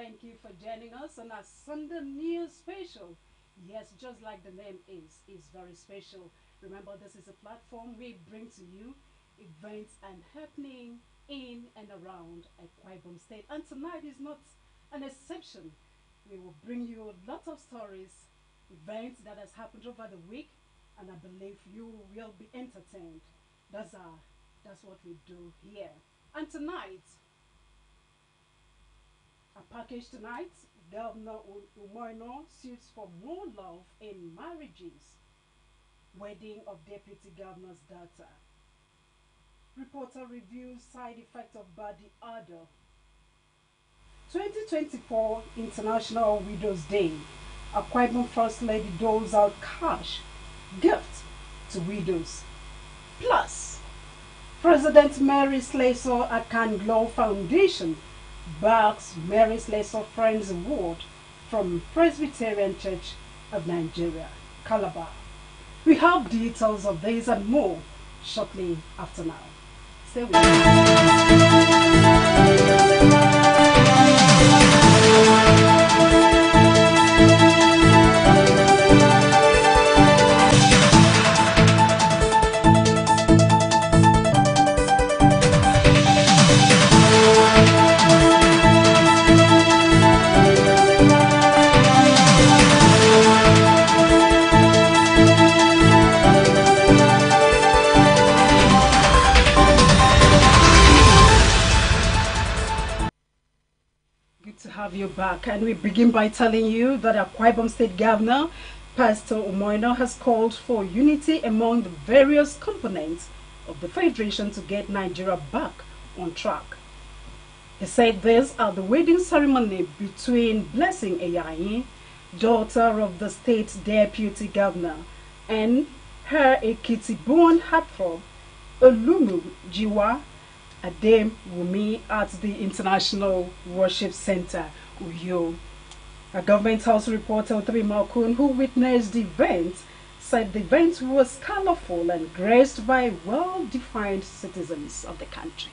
Thank you for joining us on our Sunday News Special. Yes, just like the name is very special. Remember, this is a platform we bring to you events and happening in and around Akwa Ibom State. And tonight is not an exception. We will bring you a lot of stories, events that has happened over the week, and I believe you will be entertained. That's what we do here. And tonight, a package tonight, Governor Umoino suits for more love in marriages. Wedding of Deputy Governor's daughter. Reporter reviews side effect of body odor. 2024 International Widows Day. Akwa Ibom First Lady doles out cash gift to widows. Plus, President Mary Slessor Akan Glow Foundation backs Mary Slessor Friends Award from Presbyterian Church of Nigeria, Calabar. We have details of this and more shortly after now. Stay with us. Have you back, and we begin by telling you that Akwa Ibom State Governor Pastor Umoino has called for unity among the various components of the Federation to get Nigeria back on track. He said this at the wedding ceremony between Blessing Eyayi, daughter of the state's deputy governor, and her Ekiti-born heartthrob Olumu Jiwa Adem Wumi at the International Worship Center, Uyo. A government house reporter, Three Malkun, who witnessed the event, said the event was colorful and graced by well-defined citizens of the country.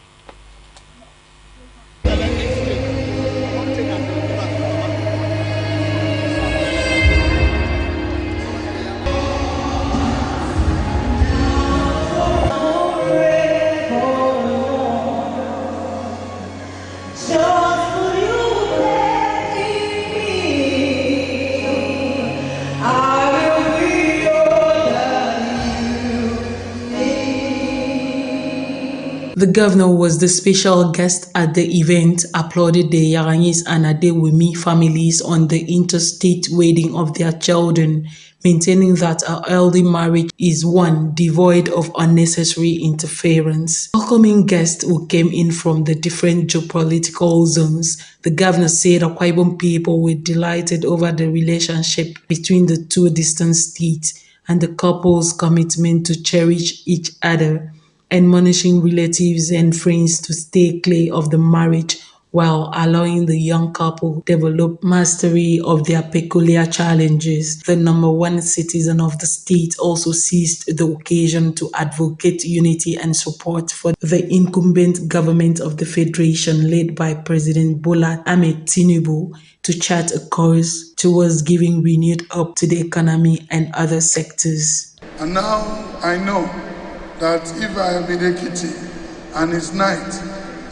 The governor was the special guest at the event, applauded the Yaranyis and Adewumi families on the interstate wedding of their children, maintaining that a healthy marriage is one devoid of unnecessary interference. Welcoming guests who came in from the different geopolitical zones, the governor said Akwa Ibom people were delighted over the relationship between the two distant states and the couple's commitment to cherish each other, admonishing relatives and friends to stay clear of the marriage while allowing the young couple develop mastery of their peculiar challenges. The number one citizen of the state also seized the occasion to advocate unity and support for the incumbent government of the Federation led by President Bola Ahmed Tinubu to chart a course towards giving renewed hope to the economy and other sectors. And now I know that if I am in Ekiti and it's night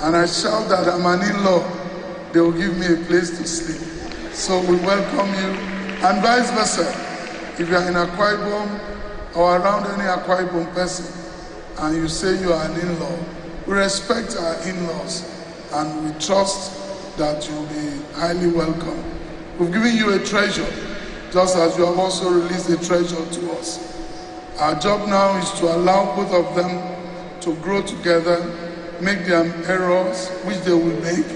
and I shout that I'm an in-law, they will give me a place to sleep. So we welcome you, and vice versa. If you are in Akwa Ibom or around any Akwa Ibom person and you say you are an in-law, we respect our in-laws and we trust that you'll be highly welcome. We've given you a treasure, just as you have also released a treasure to us. Our job now is to allow both of them to grow together, make their errors, which they will make,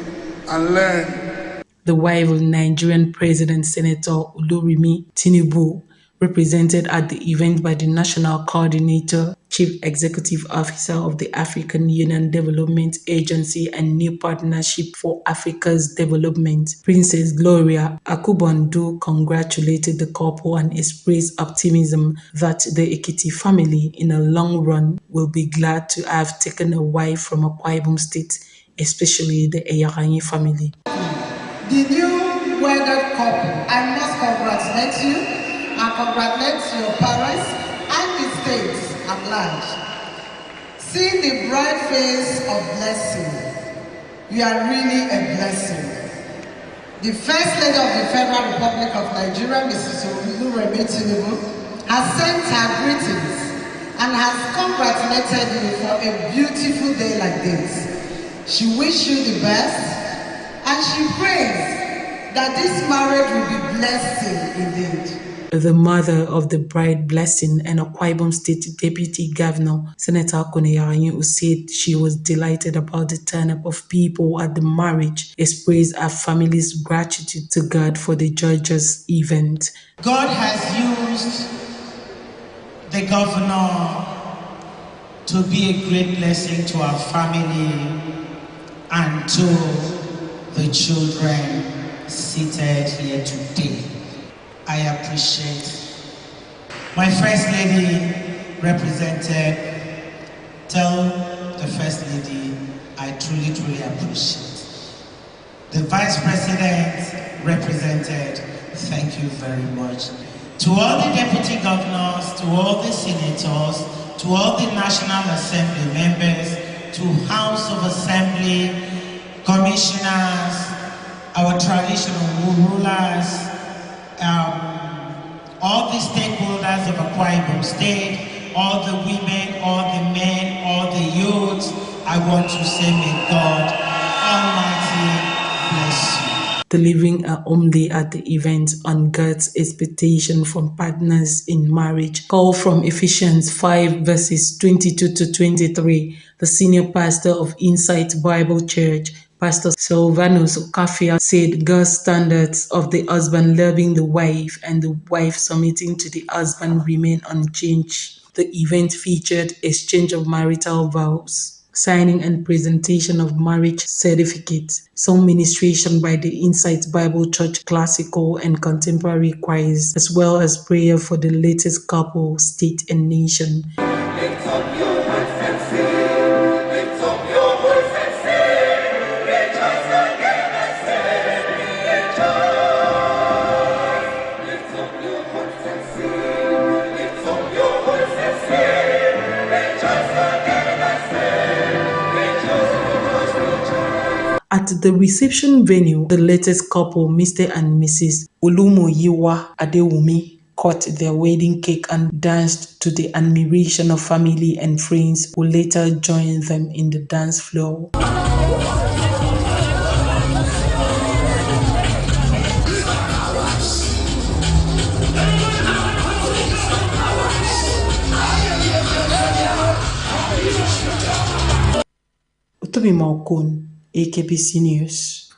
and learn. The wife of Nigerian President Senator Olurimi Tinubu, represented at the event by the National Coordinator, Chief Executive Officer of the African Union Development Agency and New Partnership for Africa's Development, Princess Gloria Akubondu, congratulated the couple and expressed optimism that the Ekiti family, in the long run, will be glad to have taken a wife from Akwa Ibom State, especially the Eyaranyi family. The new wedded couple, I must congratulate you and congratulate your parents and the state at large. See the bright face of blessing. You are really a blessing. The First Lady of the Federal Republic of Nigeria, Mrs. Oluremi Tinubu, has sent her greetings and has congratulated you for a beautiful day like this. She wishes you the best and she prays that this marriage will be blessing indeed. The mother of the bride blessing and Akwa Ibom State Deputy Governor, Senator Koneyaranyi, who said she was delighted about the turn-up of people at the marriage, expressed her family's gratitude to God for the joyous event. God has used the governor to be a great blessing to our family and to the children seated here today. I appreciate. My First Lady represented. Tell the First Lady I truly appreciate. The Vice President represented. Thank you very much. To all the Deputy Governors, to all the Senators, to all the National Assembly members, to House of Assembly, Commissioners, our traditional rulers, all the stakeholders of Akwa Ibom State, all the women, all the men, all the youths, I want to say may God Almighty bless you. Delivering a homily at the event on God's expectation from partners in marriage. Call from Ephesians 5 verses 22 to 23. The senior pastor of Insight Bible Church, Pastor Silvanus Okafia, said God's standards of the husband loving the wife and the wife submitting to the husband remain unchanged. The event featured exchange of marital vows, signing and presentation of marriage certificates, song ministration by the Insight Bible Church classical and contemporary choirs, as well as prayer for the latest couple, state and nation. Lift up your voice and sing. Lift up your voice and sing. Rejoice again and sing. Rejoice. Lift up your voice and sing. Lift up your voice and sing. Rejoice again and sing. Rejoice, rejoice, rejoice. At the reception venue, the latest couple, Mr. and Mrs. Olumoyiwa Adewumi, cut their wedding cake and danced to the admiration of family and friends who later joined them in the dance floor. Utobi Maokun, AKBC News.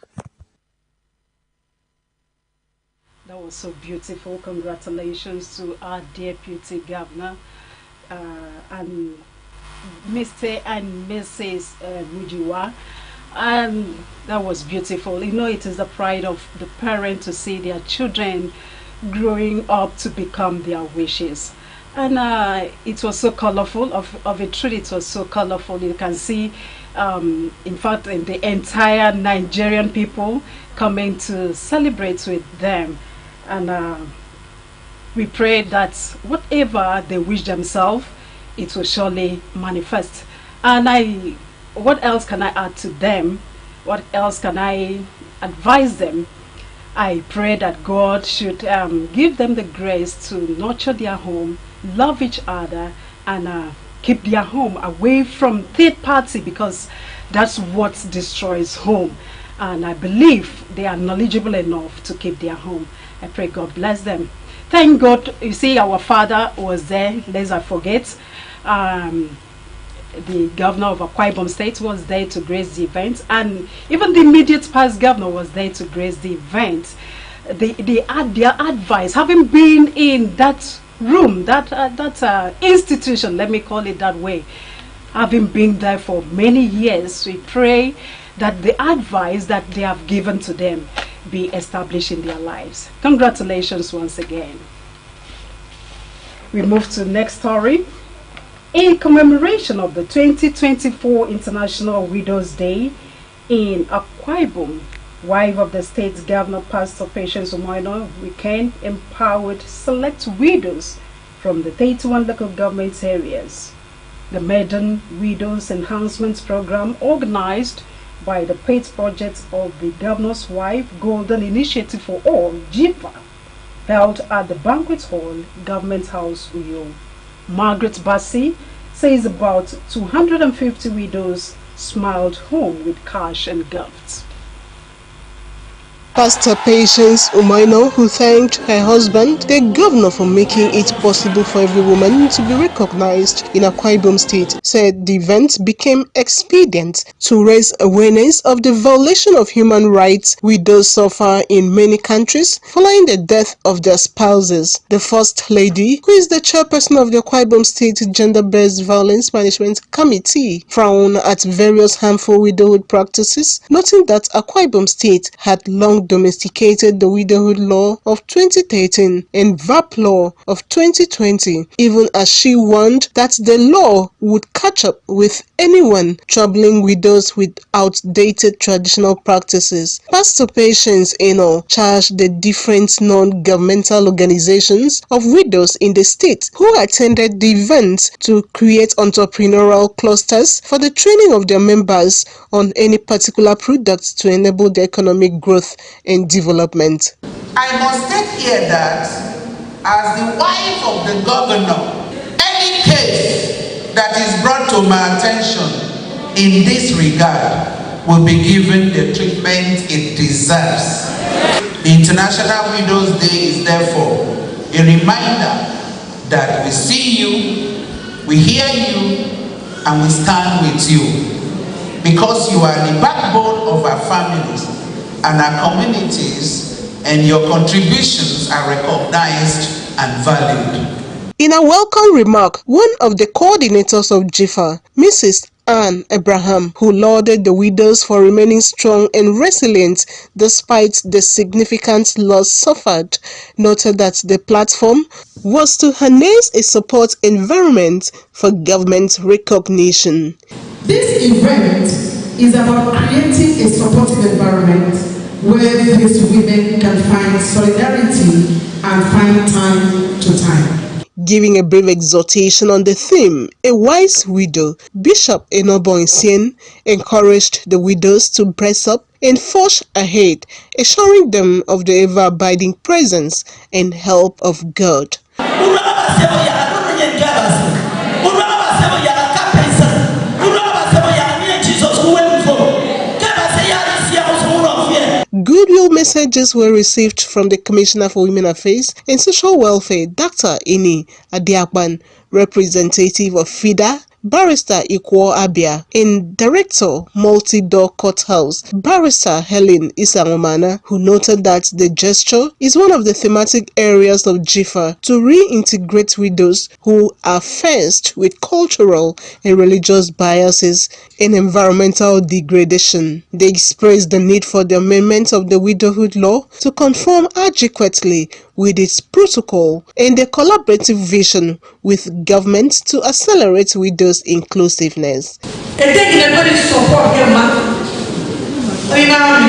That was so beautiful. Congratulations to our Deputy Governor and Mr. and Mrs. Mujiwa. And that was beautiful. You know, it is the pride of the parent to see their children growing up to become their wishes. And it was so colorful. Of a truth, it was so colorful. You can see, in fact, the entire Nigerian people coming to celebrate with them. And we pray that whatever they wish themselves, it will surely manifest. And what else can I add to them? What else can I advise them? I pray that God should give them the grace to nurture their home, love each other, and keep their home away from third party, because that's what destroys home. And I believe they are knowledgeable enough to keep their home. I pray God bless them. Thank God. You see, our father was there. Let's not forget. The governor of Akwa Ibom State was there to grace the event, and even the immediate past governor was there to grace the event. Their advice, having been in that room, that institution, let me call it that way, having been there for many years, we pray that the advice that they have given to them be established in their lives. Congratulations once again. We move to the next story. In commemoration of the 2024 International Widows' Day in Akwa Ibom, wife of the state's governor, Pastor Patience Umoino, weekend empowered select widows from the 31 local government areas. The Maiden Widows Enhancement Program, organized by the PATE project of the Governor's Wife Golden Initiative for All, JIFA, held at the Banquet Hall, Government House, Uyo. Margaret Bassi says about 250 widows smiled home with cash and gifts. Pastor Patience Umoino, who thanked her husband, the governor, for making it possible for every woman to be recognized in Akwa Ibom State, said the event became expedient to raise awareness of the violation of human rights widows suffer in many countries following the death of their spouses. The First Lady, who is the chairperson of the Akwa Ibom State Gender-Based Violence Management Committee, frowned at various harmful widowhood practices, noting that Akwa Ibom State had long domesticated the widowhood law of 2013 and VAP law of 2020, even as she warned that the law would catch up with anyone troubling widows with outdated traditional practices. Pastor Patience Umoino charged the different non-governmental organizations of widows in the state who attended the event to create entrepreneurial clusters for the training of their members on any particular product to enable the economic growth and development. I must state here that as the wife of the governor, any case that is brought to my attention in this regard will be given the treatment it deserves. International Widows Day is therefore a reminder that we see you, we hear you, and we stand with you, because you are the backbone of our families and our communities, and your contributions are recognized and valued. In a welcome remark, one of the coordinators of JIFA, Mrs. Anne Abraham, who lauded the widows for remaining strong and resilient despite the significant loss suffered, noted that the platform was to harness a support environment for government recognition. This event is about creating a supportive environment where these women can find solidarity and find time to time. Giving a brief exhortation on the theme, A Wise Widow, Bishop Enobo Nsien encouraged the widows to brace up and forge ahead, assuring them of the ever-abiding presence and help of God. Goodwill messages were received from the Commissioner for Women Affairs and Social Welfare, Dr. Ini Adiakban, representative of FIDA, Barrister Ikwo Abia, and Director, Multi-Door Courthouse, Barrister Helen Isangomana, who noted that the gesture is one of the thematic areas of JIFA to reintegrate widows who are faced with cultural and religious biases and environmental degradation. They expressed the need for the amendment of the widowhood law to conform adequately with its protocol and a collaborative vision with government to accelerate widows' inclusiveness. This program we are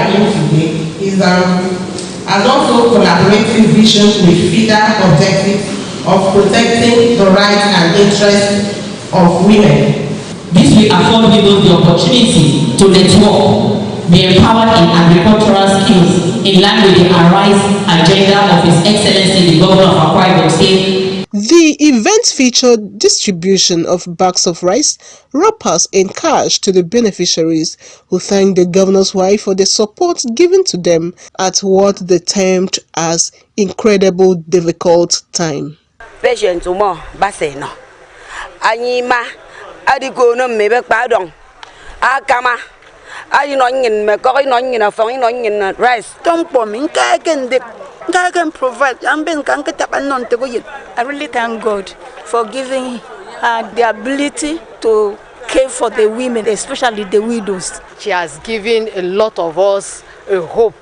doing today is as also collaborative vision with FIDA objective of protecting the rights and interests of women. This will afford widows the opportunity to network, be empowered in agricultural skills in line with the ARISE agenda of His Excellency the Governor of Akwa Ibom State. The event featured distribution of bags of rice, wrappers and cash to the beneficiaries, who thanked the governor's wife for the support given to them at what they termed as incredible difficult time. Patience Umoino baseno anyima adiko no mebe kpadong akama adi no nyin me ko no nyin afon no nyin rice don't pom nka can provide amben kan ketapan non te boyin. I really thank God for giving her the ability to care for the women, especially the widows. She has given a lot of us a hope.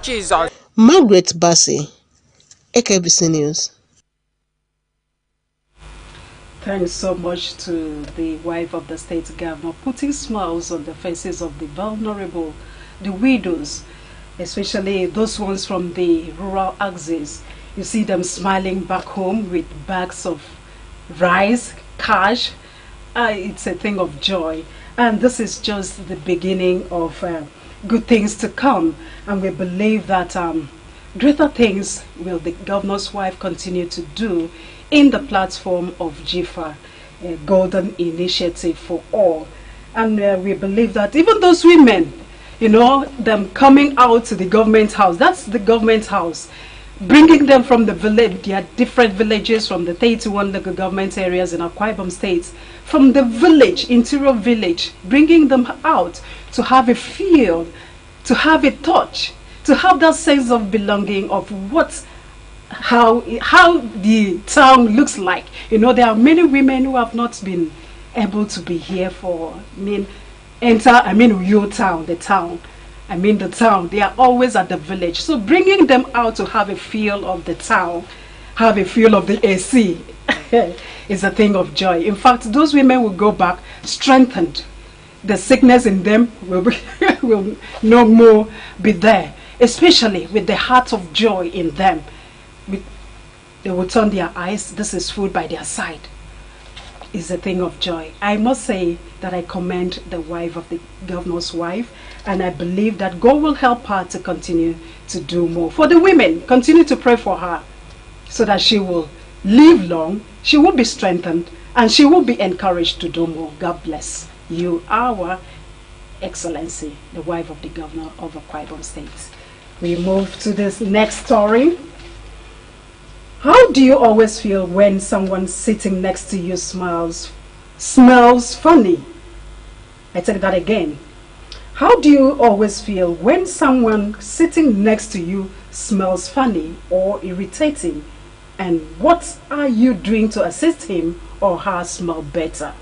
Jesus. Margaret Bassey, AKBC News. Thanks so much to the wife of the state governor, putting smiles on the faces of the vulnerable, the widows, especially those ones from the rural axis. You see them smiling back home with bags of rice, cash. It's a thing of joy. And this is just the beginning of good things to come. And we believe that greater things will the governor's wife continue to do in the platform of GIFA, a golden initiative for all. And we believe that even those women, you know, them coming out to the government house, that's the government house, bringing them from the village, their different villages from the 31 local government areas in Akwa Ibom State, from the village, interior village, bringing them out to have a feel, to have a touch, to have that sense of belonging of how the town looks like. You know, there are many women who have not been able to be here for, your town, the town. The town, they are always at the village. So bringing them out to have a feel of the town, have a feel of the AC is a thing of joy. In fact, those women will go back strengthened. The sickness in them will no more be there, especially with the heart of joy in them. They will turn their eyes. This is food by their side. Is a thing of joy. I must say that I commend the wife of the governor's wife, and I believe that God will help her to continue to do more. For the women, continue to pray for her so that she will live long, she will be strengthened, and she will be encouraged to do more. God bless you, our Excellency, the wife of the governor of Akwa Ibom State. We move to this next story. How do you always feel when someone sitting next to you smells funny? I take that again. How do you always feel when someone sitting next to you smells funny or irritating? And what are you doing to assist him or her smell better?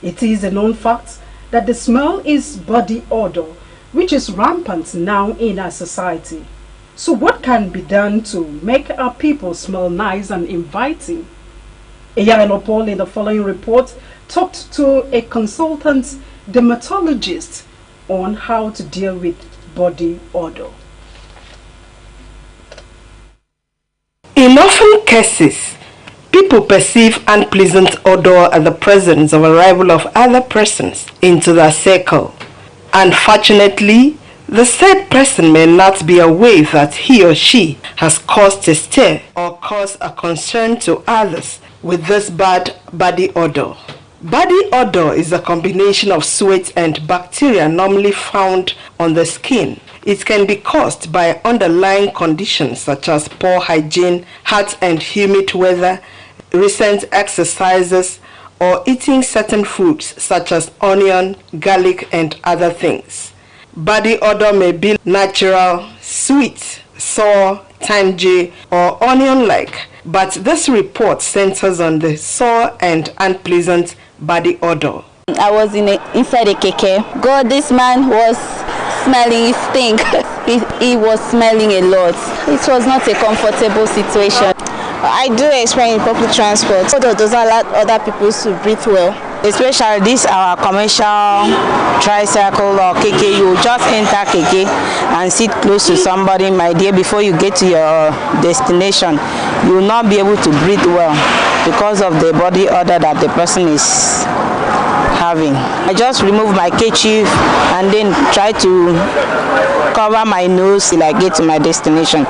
It is a known fact that the smell is body odor, which is rampant now in our society. So what can be done to make our people smell nice and inviting? Eyalopol in the following report talked to a consultant dermatologist on how to deal with body odor. In often cases, people perceive unpleasant odor at the presence of arrival of other persons into their circle. Unfortunately, the said person may not be aware that he or she has caused a stir or caused a concern to others with this bad body odor. Body odor is a combination of sweat and bacteria normally found on the skin. It can be caused by underlying conditions such as poor hygiene, hot and humid weather, recent exercises, or eating certain foods such as onion, garlic, and other things. Body odor may be natural, sweet, sour, tangy, or onion-like, but this report centers on the sour and unpleasant body odor. I was inside a keke. God, this man was smelling, he stink. he was smelling a lot. It was not a comfortable situation. I do experience public transport. Odor doesn't allow other people to breathe well. Especially this our commercial tricycle or keke. You just enter keke and sit close to somebody, my dear, before you get to your destination. You will not be able to breathe well because of the body odor that the person is having. I just remove my kerchief and then try to cover my nose till I get to my destination.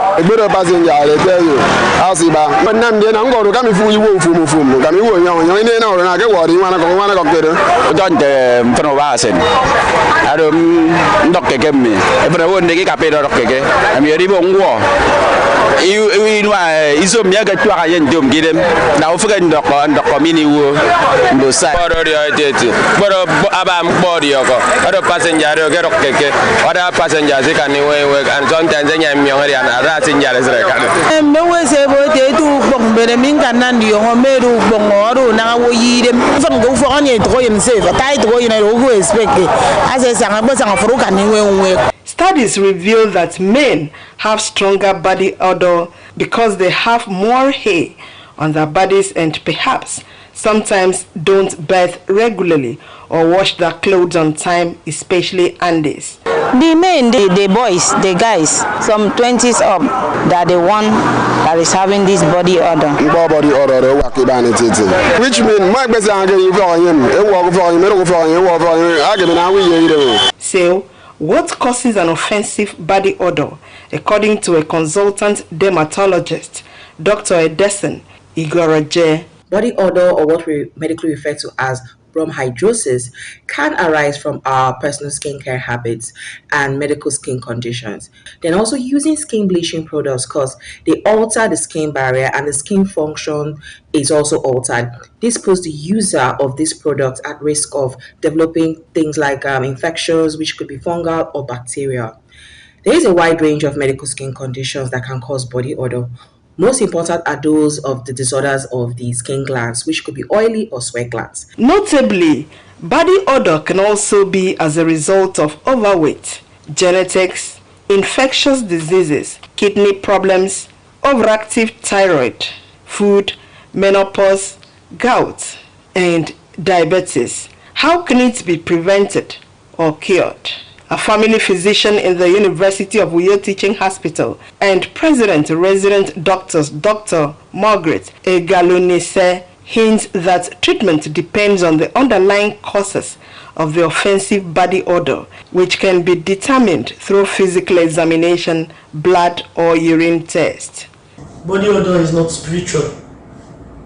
Studies reveal that men have stronger body odor because they have more hair on their bodies and perhaps sometimes don't bathe regularly or wash their clothes on time, especially undies. The men, the boys, the guys, some 20s up, that the one that is having this body odor. Body odor, which means my best So, what causes an offensive body odor? According to a consultant dermatologist, Dr. Edison Igoraje, body odor, or what we medically refer to as bronchidrosis, can arise from our personal skincare habits and medical skin conditions. Then also using skin bleaching products, because they alter the skin barrier and the skin function is also altered. This puts the user of this product at risk of developing things like infections, which could be fungal or bacterial. There is a wide range of medical skin conditions that can cause body odor. Most important are those of the disorders of the skin glands, which could be oily or sweat glands. Notably, body odor can also be as a result of overweight, genetics, infectious diseases, kidney problems, overactive thyroid, food, menopause, gout, and diabetes. How can it be prevented or cured? A family physician in the University of Uyo Teaching Hospital and President-Resident Doctors Dr. Margaret Egalunise hints that treatment depends on the underlying causes of the offensive body odor, which can be determined through physical examination, blood or urine test. Body odor is not spiritual.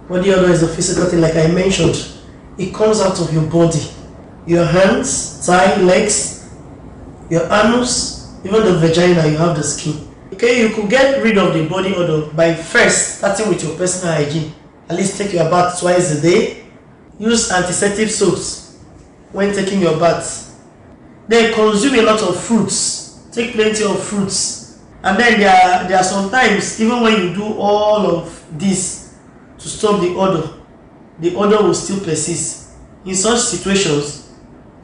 Body odor is a physical thing, like I mentioned. It comes out of your body. Your hands, thigh, legs, your anus, even the vagina, you have the skin. Okay, you could get rid of the body odor by first starting with your personal hygiene. At least take your bath twice a day. Use antiseptic soaps when taking your bath. Then consume a lot of fruits. Take plenty of fruits. And then there are sometimes, even when you do all of this to stop the odor will still persist. In such situations,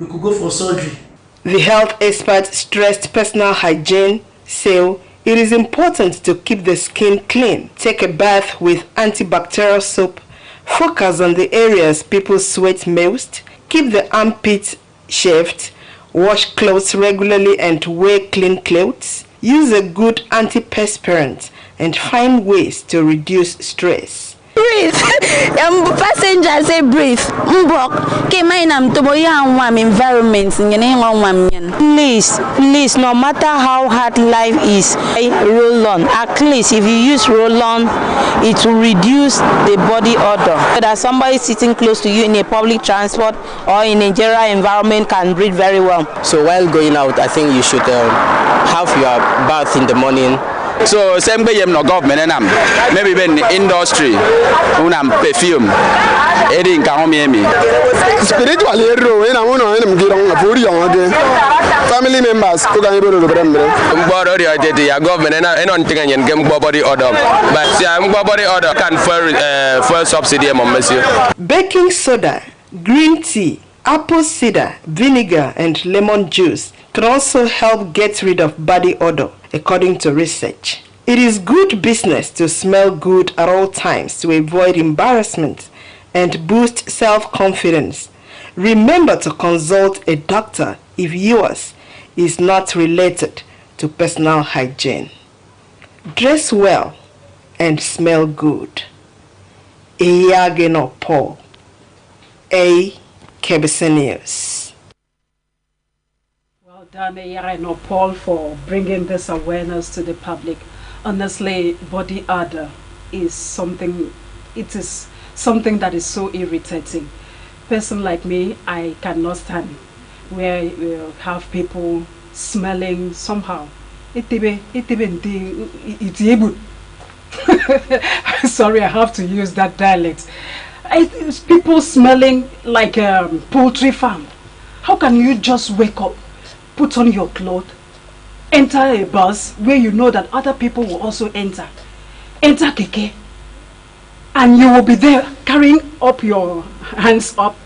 you could go for surgery. The health expert stressed personal hygiene, so it is important to keep the skin clean. Take a bath with antibacterial soap. Focus on the areas people sweat most. Keep the armpits shaved. Wash clothes regularly and wear clean clothes. Use a good antiperspirant and find ways to reduce stress. Breathe. Passenger say breathe. Environment. Please, no matter how hard life is, roll on. At least if you use roll on, it will reduce the body odor. So that somebody sitting close to you in a public transport or in a general environment can breathe very well. So while going out, I think you should have your bath in the morning. So same way no government and maybe even industry unam perfume edin ka home me spiritual hero ina wono ina mgirong afuri yon family members ko ga yebo do brembre mgboro ri odede ya government na on tinga nyen gem body order but see am body order can fuel subsidy mo monsieur. Baking soda, green tea, apple cider, vinegar and lemon juice can also help get rid of body odor, according to research. It is good business to smell good at all times to avoid embarrassment and boost self-confidence. Remember to consult a doctor if yours is not related to personal hygiene. Dress well and smell good. Iyageno Paul, AKBC News. Done, Paul, for bringing this awareness to the public. Honestly, body odor is something. It is something that is so irritating. Person like me, I cannot stand where you have people smelling somehow. Sorry, I have to use that dialect. It's people smelling like a poultry farm. How can you just wake up, put on your clothes, enter a bus where you know that other people will also enter keke, and you will be there carrying up your hands up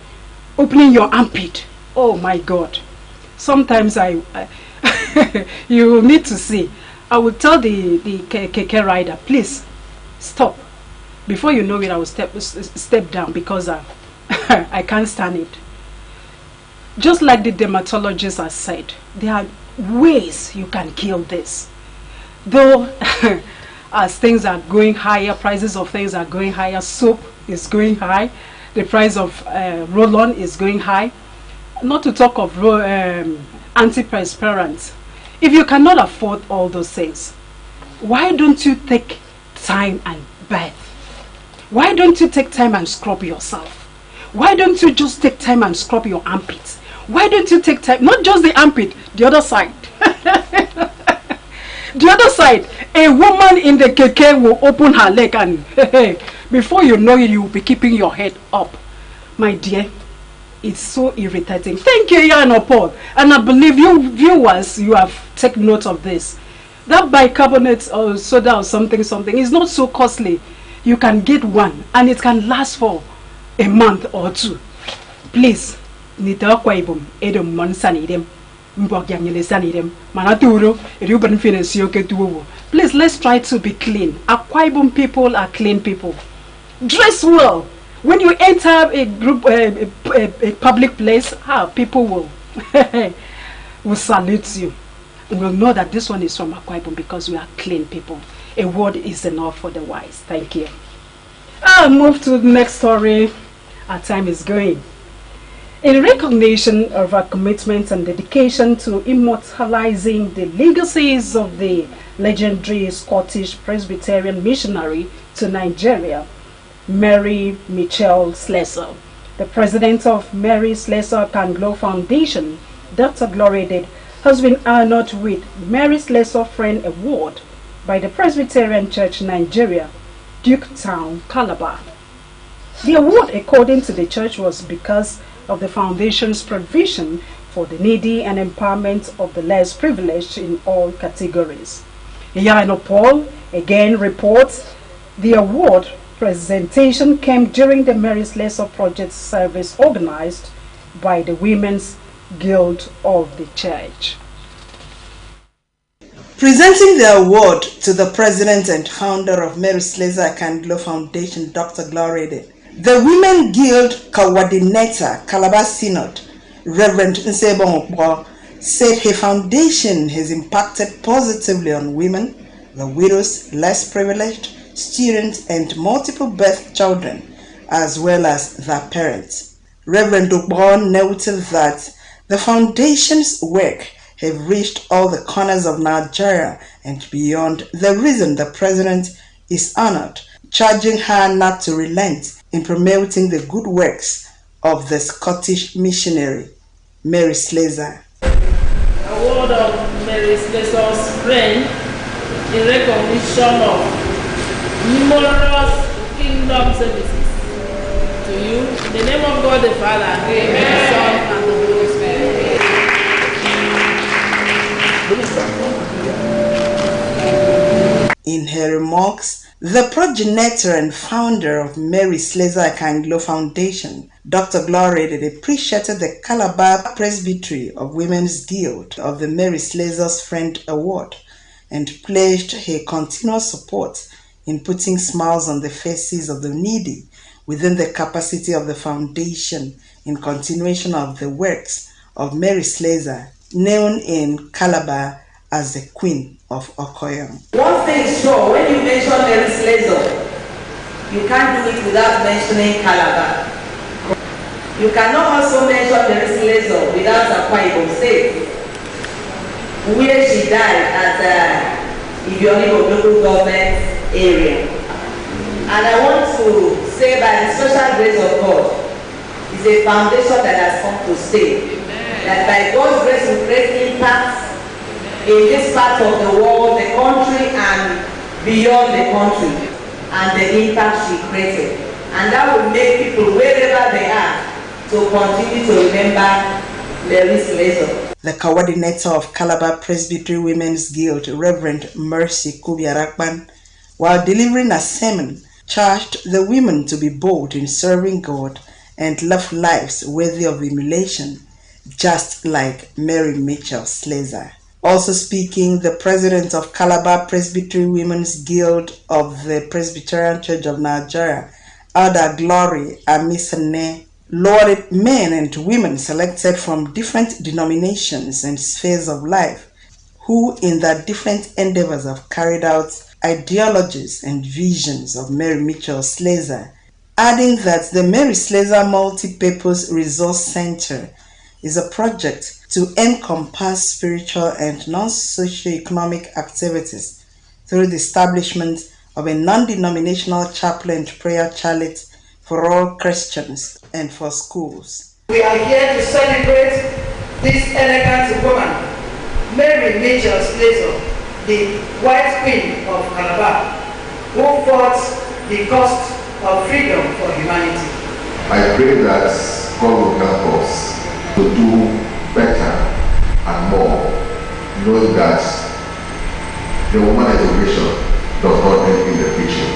opening your armpit. Oh my God. Sometimes I you need to see. I will tell the keke rider, please stop. Before you know it, I will step down because I can't stand it. Just like the dermatologist has said, there are ways you can kill this. Though as things are going higher, prices of things are going higher, soap is going high, the price of roll-on is going high, not to talk of antiperspirants. If you cannot afford all those things, why don't you take time and bath? Why don't you take time and scrub yourself? Why don't you just take time and scrub your armpits? Why don't you take time, not just the armpit, the other side. The other side, a woman in the keke will open her leg and before you know it, you will be keeping your head up. My dear, it's so irritating. Thank you, Yana Paul. And I believe you viewers, you have taken note of this. That bicarbonate or soda or something is not so costly. You can get one and it can last for a month or two. Please, please, let's try to be clean. Akwa Ibom people are clean people. Dress well. When you enter a group, a public place, people will salute you. Will know that this one is from Akwa Ibom because we are clean people. A word is enough for the wise. Thank you. I'll move to the next story. Our time is going. In recognition of our commitment and dedication to immortalizing the legacies of the legendary Scottish Presbyterian missionary to Nigeria, Mary Mitchell Slessor, the president of Mary Slessor Kanglo Foundation, Dr. Glory Did, has been honored with Mary Slessor Friend Award by the Presbyterian Church Nigeria, Duketown, Calabar. The award, according to the church, was because of the foundation's provision for the needy and empowerment of the less privileged in all categories. Yana Paul again reports the award presentation came during the Mary Slessor Project service organized by the Women's Guild of the Church. Presenting the award to the president and founder of Mary Slessor Kanglo Foundation, Dr. Glory Did, the Women Guild coordinator, Calabar Synod, Reverend Nsebong Okpo, said her foundation has impacted positively on women, the widows, less privileged, students, and multiple birth children, as well as their parents. Reverend Okpo noted that the foundation's work have reached all the corners of Nigeria and beyond, the reason the president is honored, charging her not to relent in promoting the good works of the Scottish missionary, Mary Slessor. Award of Mary Slessor's Friend in recognition of numerous kingdom services to you. In the name of God the Father, the Son, and the Holy Spirit. In her remarks, the progenitor and founder of Mary Slessor Kanglo Foundation, Dr. Glory Did, appreciated the Calabar Presbytery of Women's Guild of the Mary Slessor's Friend Award and pledged her continuous support in putting smiles on the faces of the needy within the capacity of the foundation in continuation of the works of Mary Slessor, known in Calabar as the Queen of Okoyom. One thing is sure, when you mention Mary Slessor, you can't do it without mentioning Calabar. You cannot also mention Mary Slessor without Akwa Ibom State, where she died at Ibioni local government area. And I want to say, by the social grace of God, it's a foundation that has come to stay. That by God's grace we create impact in this part of the world, the country, and beyond the country, and the impact she created. And that will make people, wherever they are, to continue to remember Mary Slessor. The coordinator of Calabar Presbytery Women's Guild, Reverend Mercy Kubiarakpan, while delivering a sermon, charged the women to be bold in serving God and love lives worthy of emulation, just like Mary Mitchell Slazer. Also speaking, the president of Calabar Presbytery Women's Guild of the Presbyterian Church of Nigeria, Elder Glory Amisane, lauded men and women selected from different denominations and spheres of life who in their different endeavors have carried out ideologies and visions of Mary Mitchell Slazer, adding that the Mary Slazer Multi-Purpose Resource Center is a project to encompass spiritual and non-socio-economic activities through the establishment of a non-denominational chapel and prayer chalet for all Christians and for schools. We are here to celebrate this elegant woman, Mary Mitchell Slazer, the White Queen of Calabar, who fought the cost of freedom for humanity. I pray that God will help us to do better and more, knowing that the woman education does not end in the kitchen.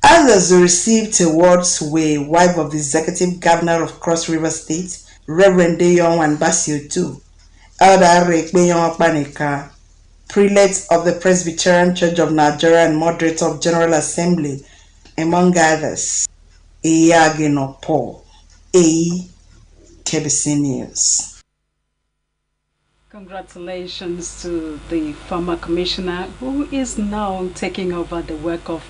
Others who received awards were wife of the Executive Governor of Cross River State, Reverend Deyon Wanbasio II, Elder Rekbeyon Panika, Prelate of the Presbyterian Church of Nigeria and Moderator of General Assembly, among others. Iyagino Paul, AKBC News. Congratulations to the former commissioner who is now taking over the work of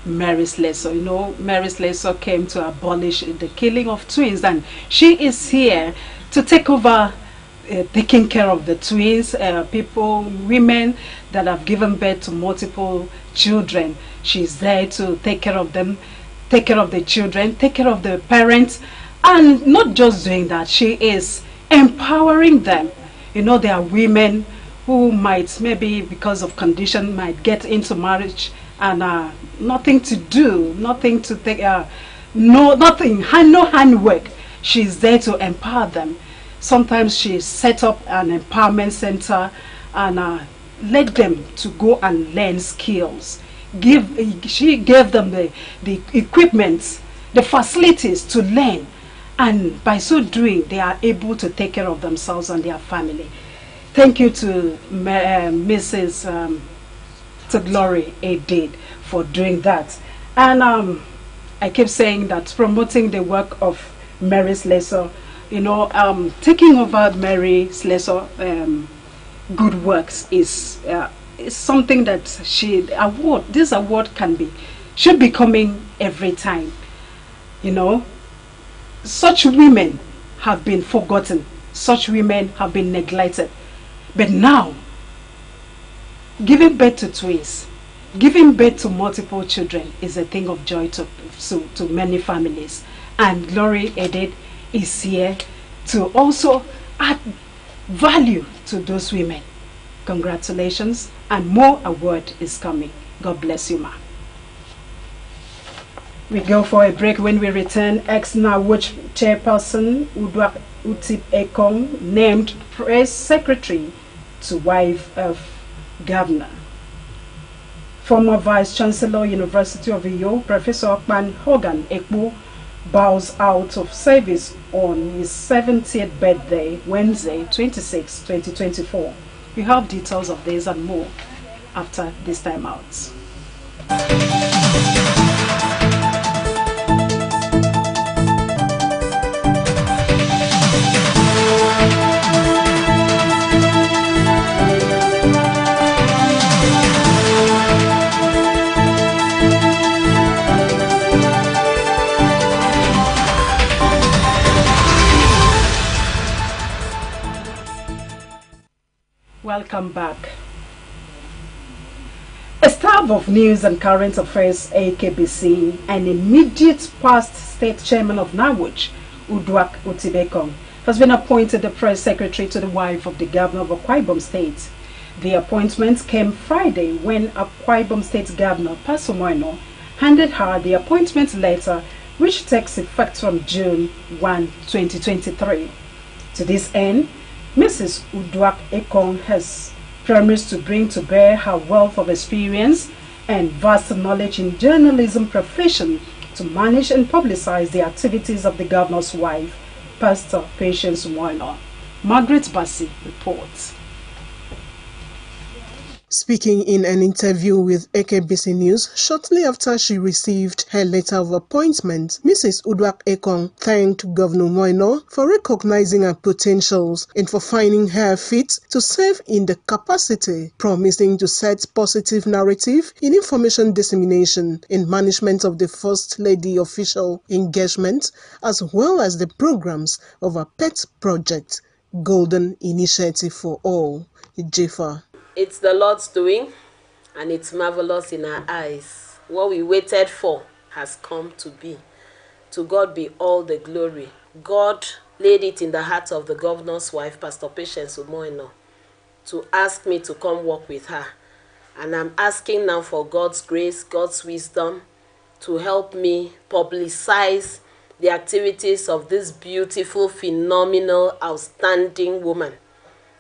Mary Slazer. You know, Mary Slazer came to abolish the killing of twins, and she is here to take over taking care of the twins, women that have given birth to multiple children. She's there to take care of them, take care of the children, take care of the parents, and not just doing that, she is empowering them. You know, there are women who might, maybe because of condition, might get into marriage and nothing to do, nothing to take, no handwork. She's there to empower them. Sometimes she set up an empowerment center and let them to go and learn skills. She gave them the equipment, the facilities to learn, and by so doing they are able to take care of themselves and their family. Thank you to Mrs. to Glory Edid for doing that. And I keep saying that promoting the work of Mary Slazer, you know, taking over Mary Slazer good works is something that this award should be coming every time. You know, such women have been forgotten, such women have been neglected, but now giving birth to twins, giving birth to multiple children is a thing of joy to many families, and Glory Edid is here to also add value to those women. Congratulations, and more award is coming. God bless you, ma. We go for a break. When we return, ex-Nawuch chairperson Udwak Utip Ekong named press secretary to wife of governor. Former Vice Chancellor, University of Iyo, Professor Okpan Hogan Ekbu, bows out of service on his 70th birthday, Wednesday, 26, 2024. We have details of this and more after this time out. Welcome back. A staff of News and Current Affairs AKBC and immediate past state chairman of Nawuch, Udwak Utibekong, has been appointed the press secretary to the wife of the governor of Akwa Ibom State. The appointment came Friday when Akwa Ibom State Governor Pastor Moino handed her the appointment letter, which takes effect from June 1, 2023. To this end, Mrs. Udwak Ekong has promised to bring to bear her wealth of experience and vast knowledge in journalism profession to manage and publicize the activities of the governor's wife, Pastor Patience Umoino. Margaret Bassi reports. Speaking in an interview with AKBC News shortly after she received her letter of appointment, Mrs. Uduak Ekong thanked Governor Umoino for recognizing her potentials and for finding her fit to serve in the capacity, promising to set positive narrative in information dissemination and management of the First Lady official engagement, as well as the programs of her pet project, Golden Initiative for All, JIFA. It's the Lord's doing, and it's marvelous in our eyes. What we waited for has come to be. To God be all the glory. God laid it in the heart of the governor's wife, Pastor Patience Umoino, to ask me to come work with her. And I'm asking now for God's grace, God's wisdom, to help me publicize the activities of this beautiful, phenomenal, outstanding woman.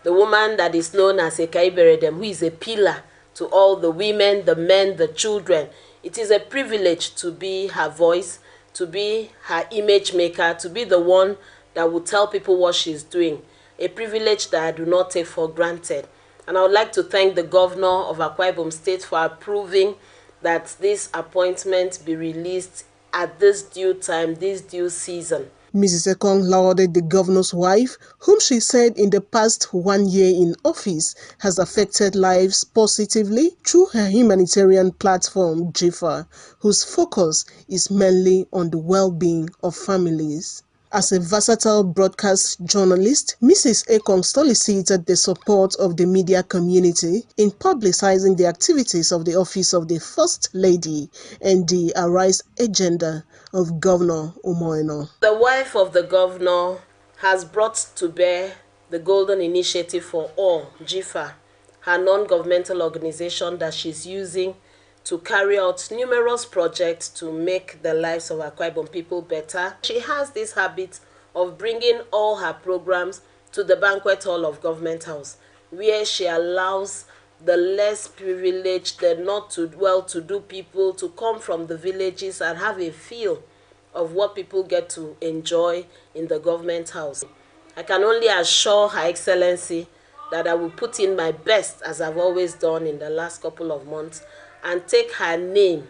The woman that is known as Ekaiberedem, who is a pillar to all the women, the men, the children. It is a privilege to be her voice, to be her image maker, to be the one that will tell people what she's doing. A privilege that I do not take for granted. And I would like to thank the governor of Akwa Ibom State for approving that this appointment be released at this due time, this due season. Mrs. Ekong lauded the governor's wife, whom she said in the past 1 year in office has affected lives positively through her humanitarian platform, JIFA, whose focus is mainly on the well-being of families. As a versatile broadcast journalist, Mrs. Ekong solicited the support of the media community in publicizing the activities of the Office of the First Lady and the Arise agenda of Governor Umoino. The wife of the governor has brought to bear the Golden Initiative for All, JIFA, her non-governmental organization that she's using to carry out numerous projects to make the lives of Akwa Ibom people better. She has this habit of bringing all her programs to the banquet hall of Government House, where she allows the less privileged, the not too well-to-do people to come from the villages and have a feel of what people get to enjoy in the Government House. I can only assure Her Excellency that I will put in my best, as I've always done in the last couple of months, and take her name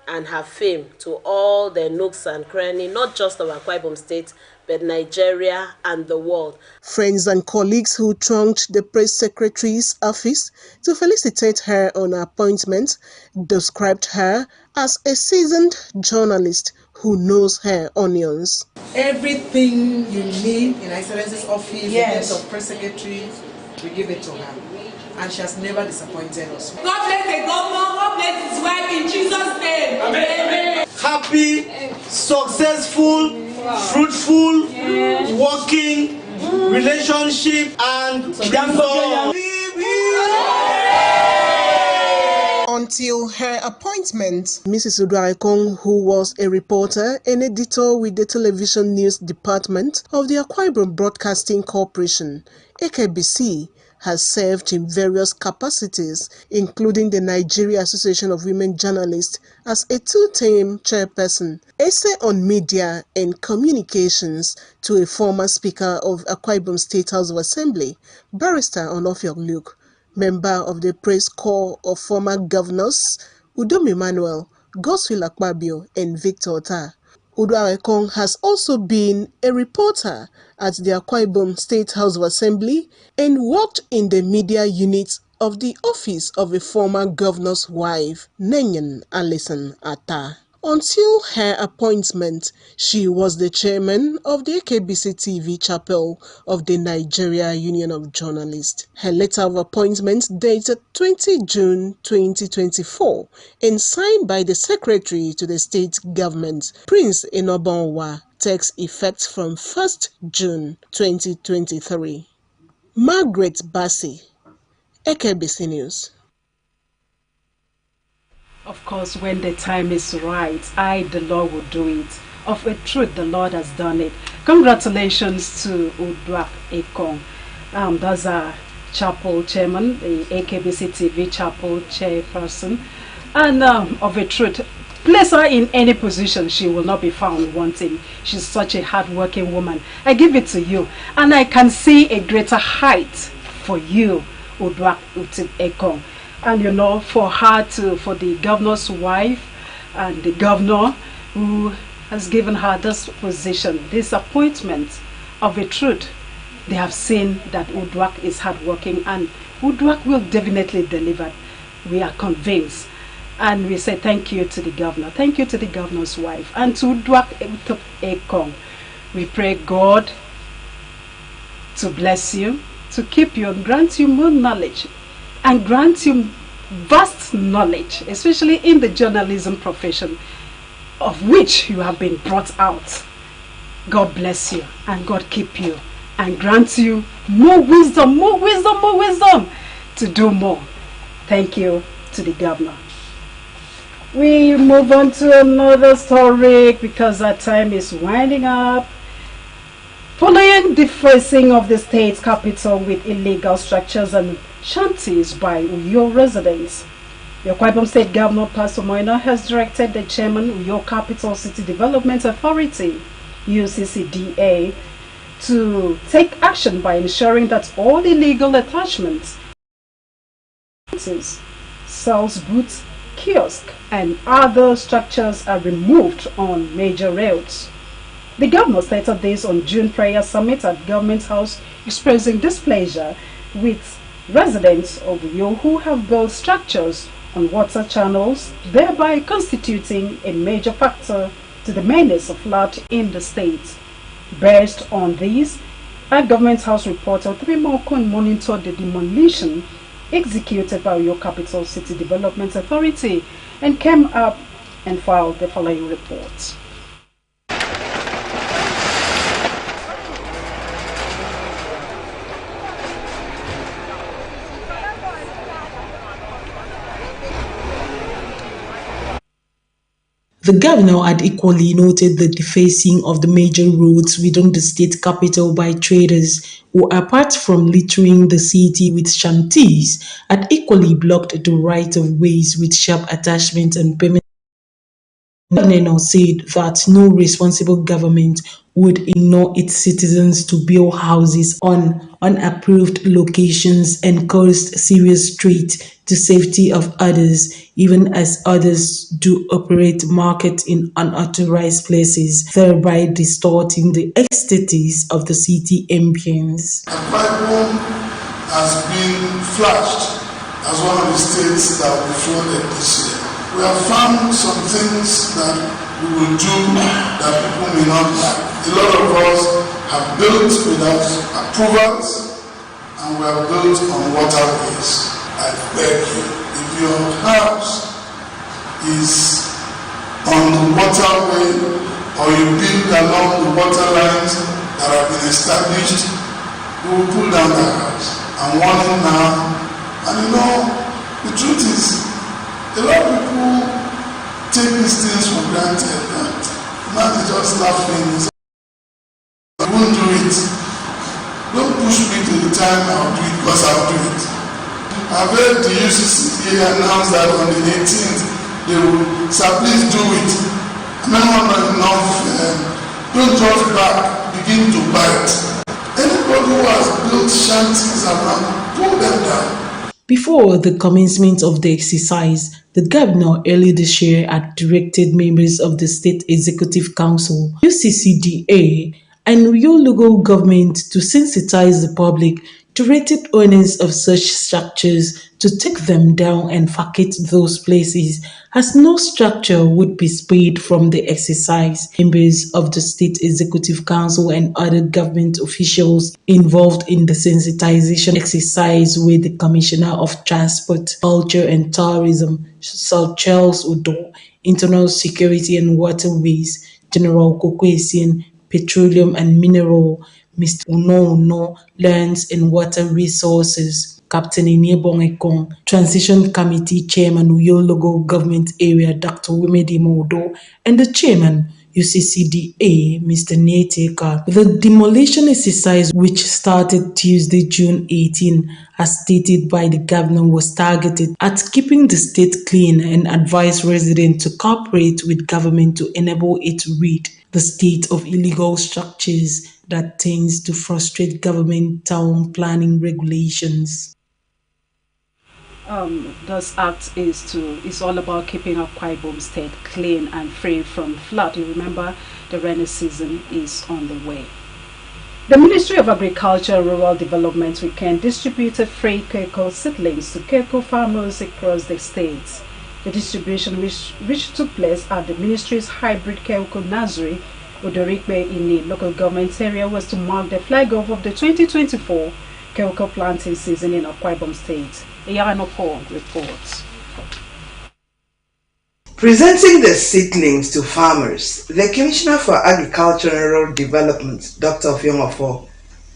and her fame to all the nooks and crannies, not just of Akwa Ibom State, but Nigeria and the world. Friends and colleagues who thronged the press secretary's office to felicitate her on her appointment described her as a seasoned journalist who knows her onions. Everything you need in Her Excellency's office, in terms of press secretary, we give it to her. And she has never disappointed us. God bless the governor, God bless his wife in Jesus' name. Amen. Happy, successful, fruitful, working relationship, and Until her appointment, Mrs. Uduak Ekong, who was a reporter and editor with the television news department of the Akwa Ibom Broadcasting Corporation, AKBC, has served in various capacities, including the Nigeria Association of Women Journalists as a two-term chairperson, essay on media and communications to a former speaker of Akwa Ibom State House of Assembly, Barrister Onofiok Luke, member of the press corps of former governors Udom Emmanuel, Godswill Akpabio, and Victor Otta. Uduak Ekong has also been a reporter at the Akwa Ibom State House of Assembly and worked in the media unit of the office of a former governor's wife, Nenyen Alison Atta. Until her appointment, she was the chairman of the AKBC TV chapel of the Nigeria Union of Journalists. Her letter of appointment dated 20 June 2024 and signed by the secretary to the state government, Prince Enobonwa, takes effect from 1st June 2023. Margaret Bassi, AKBC News. Of course, when the time is right, the Lord, will do it. Of a truth, the Lord has done it. Congratulations to Uduak Ekong. That's our chapel chairman, the AKBC TV chapel chairperson. And of a truth, Place her in any position, she will not be found wanting. She's such a hardworking woman. I give it to you. And I can see a greater height for you, Udwak Utib Ekong. And you know, for the governor's wife and the governor who has given her this position, this appointment, of a truth, they have seen that Udwak is hardworking and Udwak will definitely deliver. We are convinced. And we say thank you to the governor. Thank you to the governor's wife. And to Udwak Ekong. We pray God to bless you, to keep you, and grant you more knowledge. And grant you vast knowledge, especially in the journalism profession, of which you have been brought out. God bless you, and God keep you, and grant you more wisdom to do more. Thank you to the governor. We move on to another story because our time is winding up. Following the facing of the state's capital with illegal structures and shanties by Uyo residents, the Akwa Ibom State Governor Pastor Moina has directed the chairman Uyo Capital City Development Authority, UCCDA, to take action by ensuring that all illegal attachments, sales booths, kiosks, and other structures are removed on major roads. The governor stated this on June prayer summit at Government House, expressing displeasure with residents of Uyo who have built structures on water channels, thereby constituting a major factor to the menace of flood in the state. Based on this, our Government House reporter Trimokon monitored the demolition executed by Uyo Capital City Development Authority and came up and filed the following report. The governor had equally noted the defacing of the major roads within the state capital by traders who, apart from littering the city with shanties, had equally blocked the right-of-ways with sharp attachments and permits. The governor said that no responsible government would ignore its citizens to build houses on unapproved locations and cause serious threat to safety of others, even as others do operate markets in unauthorized places, thereby distorting the aesthetics of the city ambience. Akwa Ibom has been flashed as one of the states that will flooded this year. We have found some things that we will do that people may not like. A lot of us have built without approvals and we have built on waterways. I beg you, if your house is on the waterway or you build along the water lines that have been established, we will pull down the house. I'm warning now. And you know, the truth is, a lot of people take these things for granted. Now they just laughing. I won't do it. Don't push me to the time I'll do it because I'll do it. I've heard the UCCA announce that on the 18th they will say, please do it. I'm not enough. Don't just back, begin to bite. Anybody who has built shanties around, pull them down. Before the commencement of the exercise, the governor earlier this year had directed members of the State Executive Council, UCCDA, and Uyo local government to sensitize the public to rated owners of such structures to take them down and vacate those places, as no structure would be spared from the exercise. Members of the State Executive Council and other government officials involved in the sensitization exercise were the Commissioner of Transport, Culture and Tourism, Sir Charles Udo, Internal Security and Waterways, General Kokwesian, Petroleum and Mineral, Mr. Uno, Lands and Water Resources, Captain Inyebong Ekong, Transition Committee Chairman Uyo Local Government Area Dr. Wimedi Modo, and the Chairman UCCDA, Mr. Neteka. The demolition exercise, which started Tuesday, June 18, as stated by the governor, was targeted at keeping the state clean and advised residents to cooperate with government to enable it to rid the state of illegal structures that tends to frustrate government town planning regulations. This act is all about keeping Akwa Ibom State clean and free from flood. You remember the rainy season is on the way. The Ministry of Agriculture and Rural Development weekend distributed free cocoa seedlings to cocoa farmers across the states. The distribution which took place at the ministry's hybrid cocoa nursery, Odorikpe, in the local government area, was to mark the flag off of the 2024 cocoa planting season in Akwa Ibom State. Paul reports. Presenting the seedlings to farmers, the Commissioner for Agriculture and Rural Development, Dr. Ofiomofo,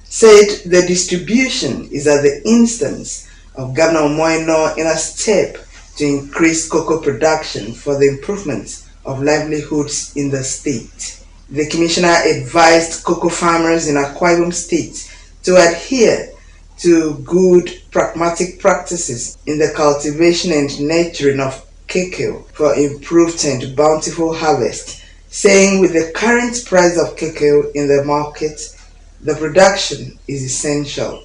said the distribution is at the instance of Governor Moino in a step to increase cocoa production for the improvement of livelihoods in the state. The Commissioner advised cocoa farmers in Akwa Ibom State to adhere to good pragmatic practices in the cultivation and nurturing of cacao for improved and bountiful harvest, saying with the current price of cacao in the market, the production is essential.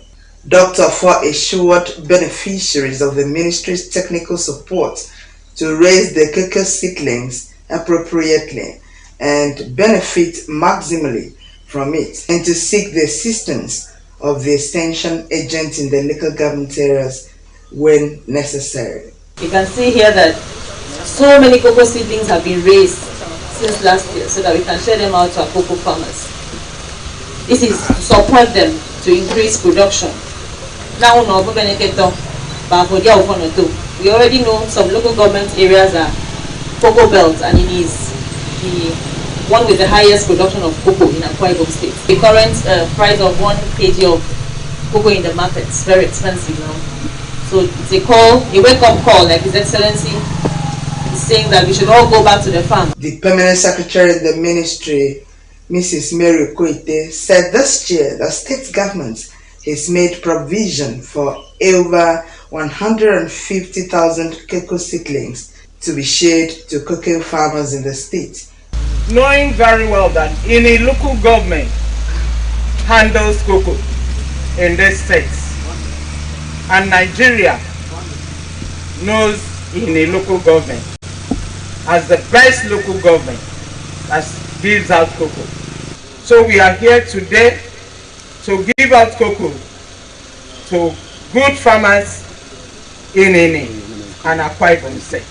Dr. Fo assured beneficiaries of the ministry's technical support to raise the cacao seedlings appropriately and benefit maximally from it, and to seek the assistance of the extension agent in the local government areas when necessary. You can see here that so many cocoa seedlings have been raised since last year so that we can share them out to our cocoa farmers. This is to support them to increase production. Now, we already know some local government areas are cocoa belts, and it is the one with the highest production of cocoa in Akwa Ibom State. The current price of 1 kg of cocoa in the market is very expensive now. So it's a wake-up call, like His Excellency is saying that we should all go back to the farm. The Permanent Secretary in the Ministry, Mrs. Mary Koite, said this year the state government has made provision for over 150,000 cocoa seedlings to be shared to cocoa farmers in the state. Knowing very well that in a local government handles cocoa in these states, and Nigeria knows in a local government as the best local government that gives out cocoa. So we are here today to give out cocoa to good farmers in Ini and Akwa Ibom State.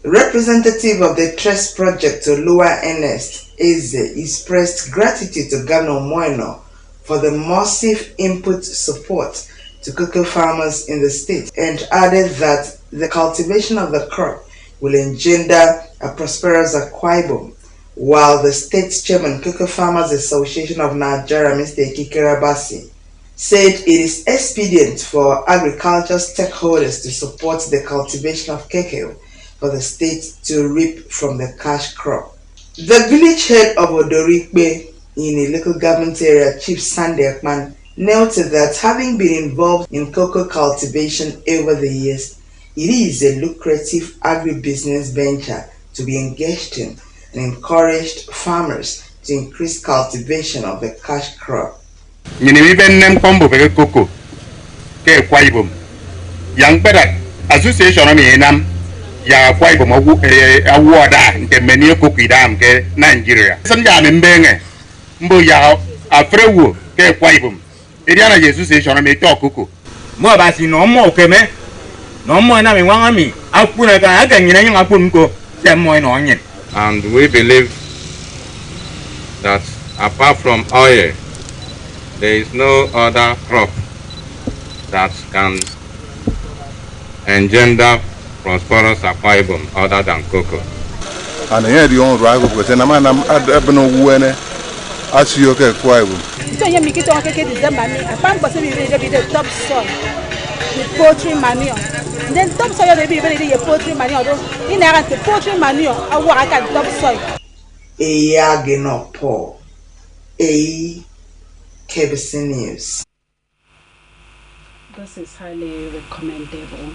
Representative of the Trust Project to Lower Ernest Eze expressed gratitude to Governor Moino for the massive input support to cocoa farmers in the state, and added that the cultivation of the crop will engender a prosperous Akwa Ibom, while the state's chairman, Cocoa Farmers Association of Nigeria, Mr. Kikerabasi, said it is expedient for agriculture stakeholders to support the cultivation of cacao for the state to reap from the cash crop. The village head of Odorikpe in a local government area, Chief Sunday Ekman, noted that having been involved in cocoa cultivation over the years, it is a lucrative agribusiness venture to be engaged in, and encouraged farmers to increase cultivation of the cash crop. Association ya Akwa Ibom award nke meni cocoa dam ke Nigeria sanja mbenge mbo ya afrewo ke Akwa Ibom eriana Jesus association me to cocoa mo ba si no mo keme no mo na me wan ami akuna ka aga nyina yin akun ko dem mo no nyin. And we believe that apart from oil there is no other crop that can engender prosperous Akwa Ibom other than cocoa. And here the own right because na man am no wuene asio ke Akwa Ibom. So you make it on ke December me apart because we be the top soil, the poultry manure. And then top soil they be the poultry manure. In there the poultry manure awu aka top soil. Eyagenopo, AKBC News. This is highly recommendable,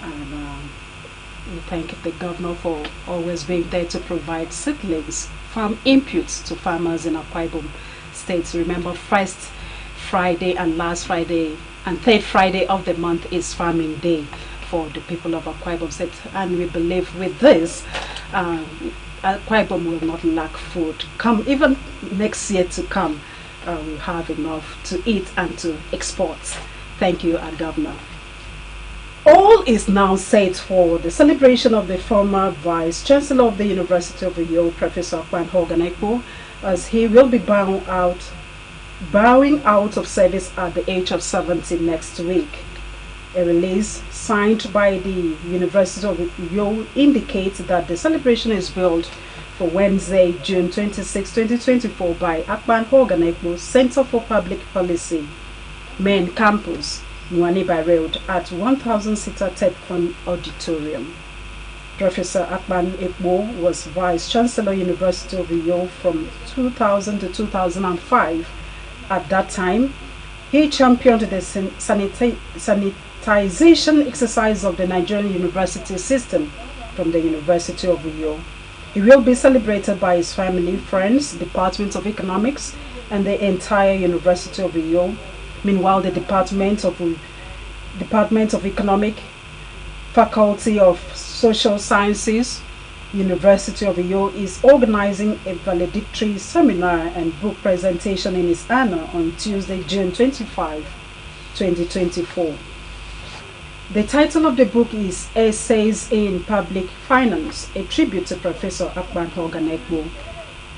and we thank the governor for always being there to provide seedlings, farm inputs to farmers in Akwa Ibom State. Remember, first Friday and last Friday and third Friday of the month is farming day for the people of Akwa Ibom State, and we believe with this, Akwa Ibom will not lack food. Come even next year to come, we'll have enough to eat and to export. Thank you, our governor. All is now set for the celebration of the former Vice Chancellor of the University of Uyo, Professor Akpan Hoganekbo, as he will be bowing out of service at the age of 70 next week. A release signed by the University of Uyo indicates that the celebration is held for Wednesday, June 26, 2024 by Akpan Hoganekbo Center for Public Policy, Main Campus, Nwaniba Road at 1000-seater Tedfund Auditorium. Professor Akpan Ekbo was Vice Chancellor University of Uyo from 2000 to 2005. At that time, he championed the sanitization exercise of the Nigerian university system from the University of Uyo. He will be celebrated by his family, friends, Department of Economics, and the entire University of Uyo. Meanwhile, the Department of Economic, Faculty of Social Sciences, University of Uyo is organizing a valedictory seminar and book presentation in his honor on Tuesday, June 25, 2024. The title of the book is Essays in Public Finance, a tribute to Professor Akpan Hoganekbo,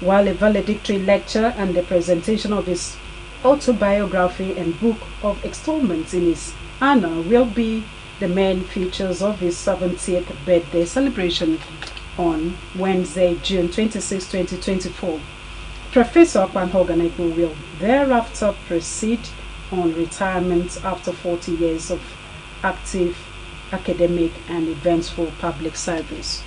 while a valedictory lecture and the presentation of his autobiography and book of extollments in his honor will be the main features of his 70th birthday celebration on Wednesday, June 26, 2024. Professor Akpan Hoganekbo will thereafter proceed on retirement after 40 years of active academic and eventful public service.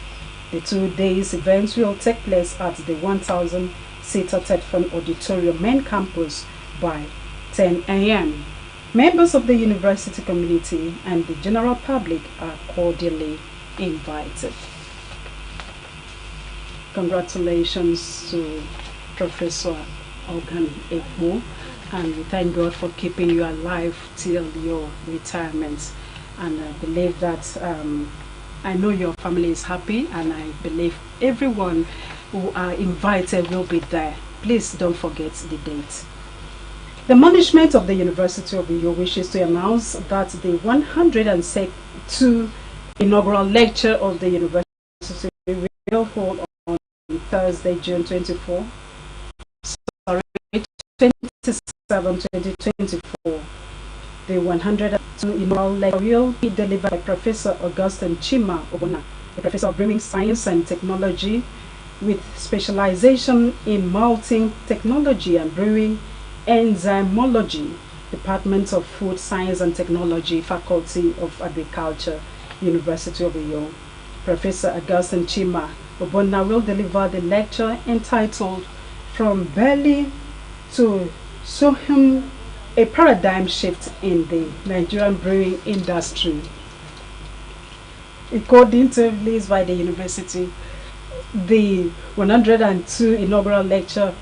The 2 days event will take place at the 1000-seater Tedfund Auditorium Main Campus by 10 a.m. Members of the university community and the general public are cordially invited. Congratulations to Professor Hoganekbo, and we thank God for keeping you alive till your retirement. And I believe that I know your family is happy, and I believe everyone who are invited will be there. Please don't forget the date. The management of the University of Uyo wishes to announce that the 102 inaugural lecture of the university will hold on Thursday, June 27, 2024. The 102 inaugural lecture will be delivered by Professor Augustine Chima Obona, a professor of brewing science and technology with specialization in malting technology and brewing enzymology, Department of Food Science and Technology, Faculty of Agriculture, University of Uyo. Professor Augustine Chima Obona will deliver the lecture entitled From Belly to Sohim, a Paradigm Shift in the Nigerian Brewing Industry. According to release by the university, the 102 inaugural lecture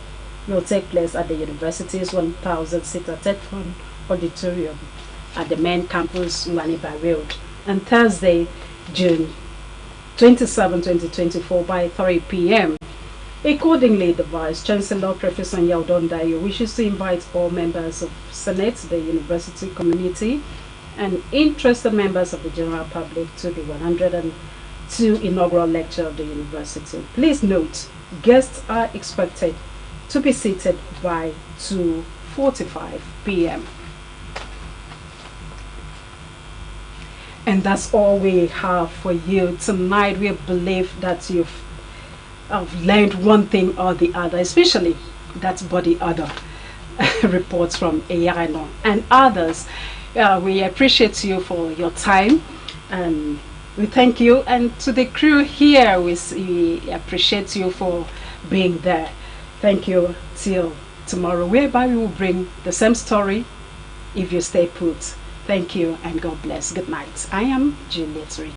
will take place at the university's 1000-seater Tedfund Auditorium at the main campus, Nwaniba Road, on Thursday, June 27, 2024 by 3 p.m. Accordingly, the Vice Chancellor, Professor Yaudon Dayo, wishes to invite all members of Senate, the university community, and interested members of the general public to the 102 inaugural lecture of the university. Please note, guests are expected to be seated by 2:45 p.m. And that's all we have for you tonight. We believe that you've learned one thing or the other, especially that body odor reports from Eyarino and others. We appreciate you for your time, and we thank you. And to the crew here, we appreciate you for being there. Thank you. Till tomorrow, whereby we will bring the same story if you stay put. Thank you and God bless. Good night. I am Juliet Rich.